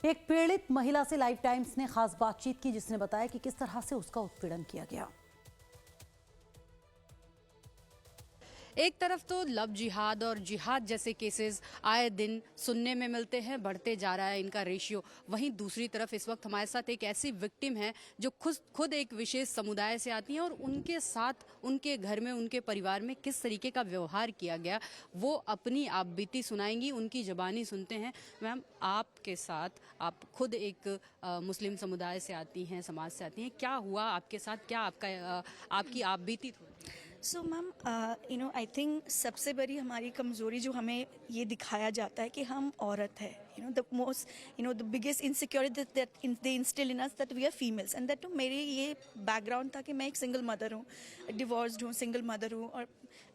एक पीड़ित महिला से लाइव टाइम्स ने खास बातचीत की, जिसने बताया कि किस तरह से उसका उत्पीड़न किया गया। एक तरफ तो लव जिहाद और जिहाद जैसे केसेस आए दिन सुनने में मिलते हैं, बढ़ते जा रहा है इनका रेशियो। वहीं दूसरी तरफ इस वक्त हमारे साथ एक ऐसी विक्टिम है जो खुद एक विशेष समुदाय से आती हैं और उनके साथ उनके घर में, उनके परिवार में किस तरीके का व्यवहार किया गया, वो अपनी आप बीती सुनाएंगी, उनकी ज़बानी सुनते हैं। मैम, आपके साथ, आप खुद एक मुस्लिम समुदाय से आती हैं, समाज से आती हैं, क्या हुआ आपके साथ, क्या आपकी आप बीती थी? सो मैम, आई थिंक सबसे बड़ी हमारी कमज़ोरी जो हमें ये दिखाया जाता है कि हम औरत है। The biggest insecurity that they instil in us that we are females, and that मेरे ये बैकग्राउंड था कि मैं एक सिंगल मदर हूँ, डिवोर्स्ड हूँ, सिंगल मदर हूँ, और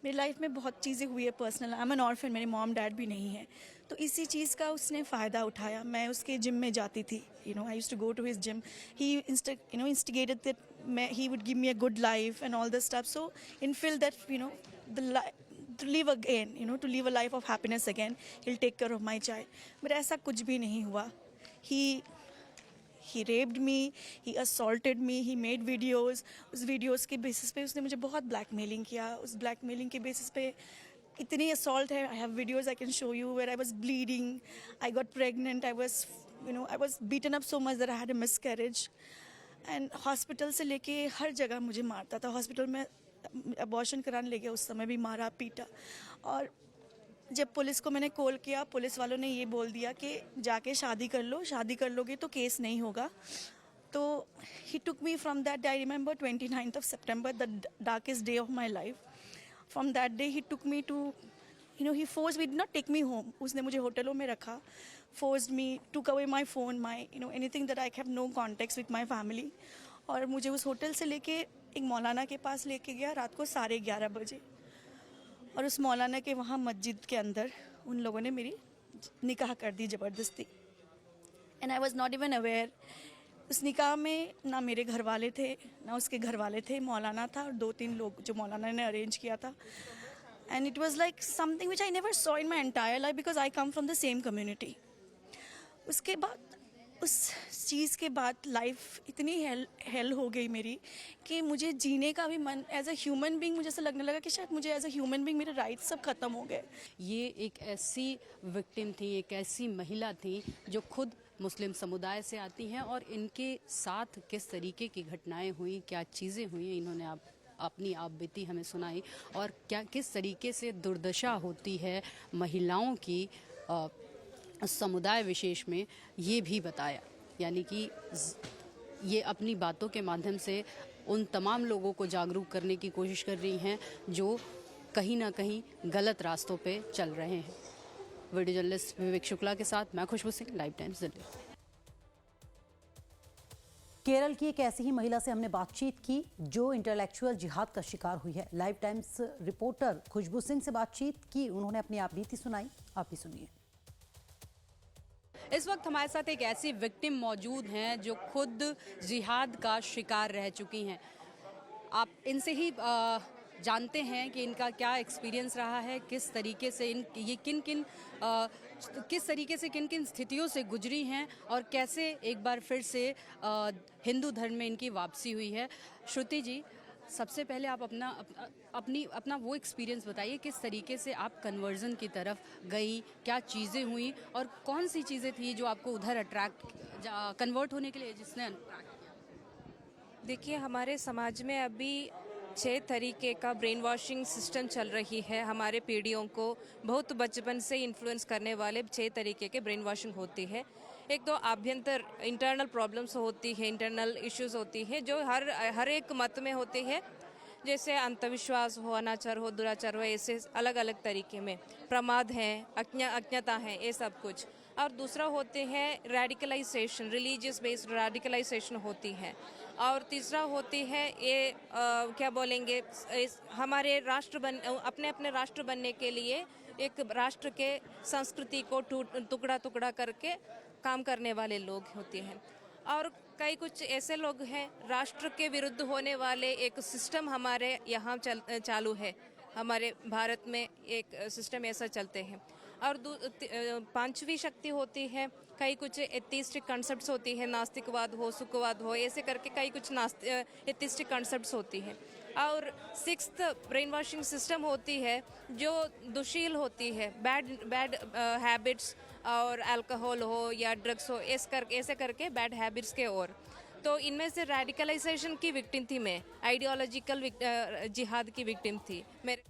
मेरी लाइफ में बहुत चीज़ें हुई है personal. I am an orphan, मेरे मॉम डैड भी नहीं है। तो इसी चीज़ का उसने फ़ायदा उठाया। मैं उसके जिम में जाती थी, I used to go to his gym. He instigated that he would give me a good life and all this stuff, so infill that to live again, to live a life of happiness again, he'll take care of my child. But ऐसा कुछ भी नहीं हुआ। he raped me, he assaulted me, he made videos. उस videos के basis पे उसने मुझे बहुत blackmailing किया। उस blackmailing के basis पे इतनी assault है। I have videos I can show you where I was bleeding, I got pregnant, I was beaten up so much that I had a miscarriage. And hospital से लेके हर जगह मुझे मारता था। हॉस्पिटल में अबॉर्शन कराने ले गया, उस समय भी मारा पीटा। और जब पुलिस को मैंने कॉल किया, पुलिस वालों ने ये बोल दिया कि जाके शादी कर लो, शादी कर लोगे तो केस नहीं होगा। तो he took me from that day, I remember 29th of September, the darkest day of my life. From that day he took me to he forced me, did not take me home. उसने मुझे होटलों में रखा, forced me, took away my phone, my anything that I have no contacts with my family. और मुझे उस hotel से लेके एक मौलाना के पास लेके गया रात को 11:30 बजे। और उस मौलाना के वहाँ मस्जिद के अंदर उन लोगों ने मेरी निकाह कर दी ज़बरदस्ती। And I was not even aware. उस निकाह में ना मेरे घर वाले थे, ना उसके घर वाले थे, मौलाना था और 2-3 लोग जो मौलाना ने अरेंज किया था। And it was like something which I never saw in my entire life because I come from the same community. उसके बाद, उस चीज़ के बाद लाइफ इतनी हेल हो गई मेरी कि मुझे जीने का भी मन, एज अ ह्यूमन बीइंग मुझे ऐसा लगने लगा कि शायद मुझे एज अ ह्यूमन बीइंग मेरे राइट्स सब खत्म हो गए। ये एक ऐसी विक्टिम थी, एक ऐसी महिला थी जो खुद मुस्लिम समुदाय से आती हैं और इनके साथ किस तरीके की घटनाएं हुई, क्या चीज़ें हुई, इन्होंने अपनी आप बीती हमें सुनाई और क्या किस तरीके से दुर्दशा होती है महिलाओं की समुदाय विशेष में, ये भी बताया। यानी कि ये अपनी बातों के माध्यम से उन तमाम लोगों को जागरूक करने की कोशिश कर रही हैं जो कहीं ना कहीं गलत रास्तों पे चल रहे हैं। वीडियो जर्नलिस्ट विवेक शुक्ला के साथ मैं खुशबू सिंह, लाइव टाइम्स दिल्ली। केरल की एक ऐसी ही महिला से हमने बातचीत की जो इंटेलेक्चुअल जिहाद का शिकार हुई है। लाइव टाइम्स रिपोर्टर खुशबू सिंह से बातचीत की, उन्होंने अपनी आप बीती सुनाई, आप भी सुनिए। इस वक्त हमारे साथ एक ऐसी विक्टिम मौजूद हैं जो खुद जिहाद का शिकार रह चुकी हैं। आप इनसे ही जानते हैं कि इनका क्या एक्सपीरियंस रहा है, किस तरीके से किस तरीके से किन किन स्थितियों से गुजरी हैं और कैसे एक बार फिर से हिंदू धर्म में इनकी वापसी हुई है। श्रुति जी, सबसे पहले आप अपना वो एक्सपीरियंस बताइए, किस तरीके से आप कन्वर्जन की तरफ गई, क्या चीज़ें हुई और कौन सी चीज़ें थी जो आपको उधर कन्वर्ट होने के लिए जिसने अट्रैक्ट किया? देखिए, हमारे समाज में अभी 6 तरीके का ब्रेन वॉशिंग सिस्टम चल रही है। हमारे पीढ़ियों को बहुत बचपन से इन्फ्लुएंस करने वाले 6 तरीके के ब्रेन वॉशिंग होती है। एक तो आभ्यंतर इंटरनल प्रॉब्लम्स होती है, इंटरनल इश्यूज होती है जो हर एक मत में होती है, जैसे अंधविश्वास हो, अनाचार हो, दुराचार हो, ऐसे अलग अलग तरीके में प्रमाद है, अज्ञता है, ये सब कुछ। और दूसरा होते हैं रेडिकलाइजेशन, रिलीजियस बेस्ड रेडिकलाइजेशन होती है। और तीसरा होती है ये क्या बोलेंगे, हमारे अपने अपने राष्ट्र बनने के लिए एक राष्ट्र के संस्कृति को टुकड़ा टुकड़ा करके काम करने वाले लोग होते हैं। और कई कुछ ऐसे लोग हैं राष्ट्र के विरुद्ध होने वाले, एक सिस्टम हमारे यहाँ चालू है, हमारे भारत में एक सिस्टम ऐसा चलते हैं। और पांचवी शक्ति होती है, कई कुछ एथिस्टिक कॉन्सेप्ट्स होती है, नास्तिकवाद हो, सुखवाद हो, ऐसे करके कई कुछ एथिस्टिक कॉन्सेप्ट्स होती है। और सिक्स्थ ब्रेन वॉशिंग सिस्टम होती है जो दुशील होती है, बैड हैबिट्स और अल्कोहल हो या ड्रग्स हो, ऐसे करके बैड हैबिट्स के ओर। तो इनमें से रेडिकलाइजेशन की विक्टिम थी मैं, आइडियोलॉजिकल जिहाद की विक्टिम थी मेरे।